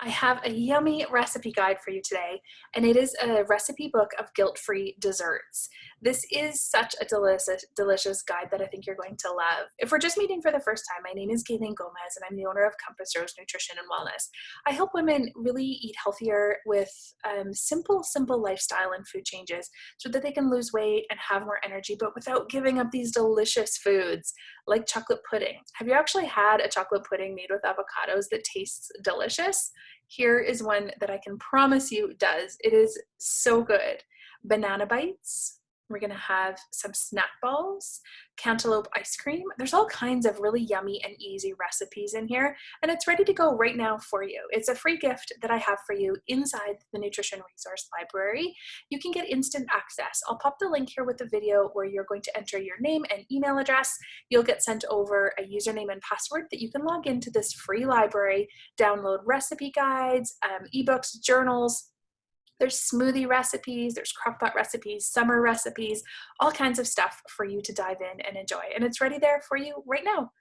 I have a yummy recipe guide for you today, and it is a recipe book of guilt-free desserts. This is such a delicious guide that I think you're going to love. If we're just meeting for the first time, my name is Gaylene Gomez, and I'm the owner of Compass Rose Nutrition and Wellness. I help women really eat healthier with simple lifestyle and food changes so that they can lose weight and have more energy, but without giving up these delicious foods like chocolate pudding. Have you actually had a chocolate pudding made with avocados that tastes delicious? Here is one that I can promise you does. It is so good. Banana bites. We're gonna have some snack balls, cantaloupe ice cream. There's all kinds of really yummy and easy recipes in here, and it's ready to go right now for you. It's a free gift that I have for you inside the Nutrition Resource Library. You can get instant access. I'll pop the link here with the video where you're going to enter your name and email address. You'll get sent over a username and password that you can log into this free library, download recipe guides, ebooks, journals. There's smoothie recipes, there's crockpot recipes, summer recipes, all kinds of stuff for you to dive in and enjoy. And it's ready there for you right now.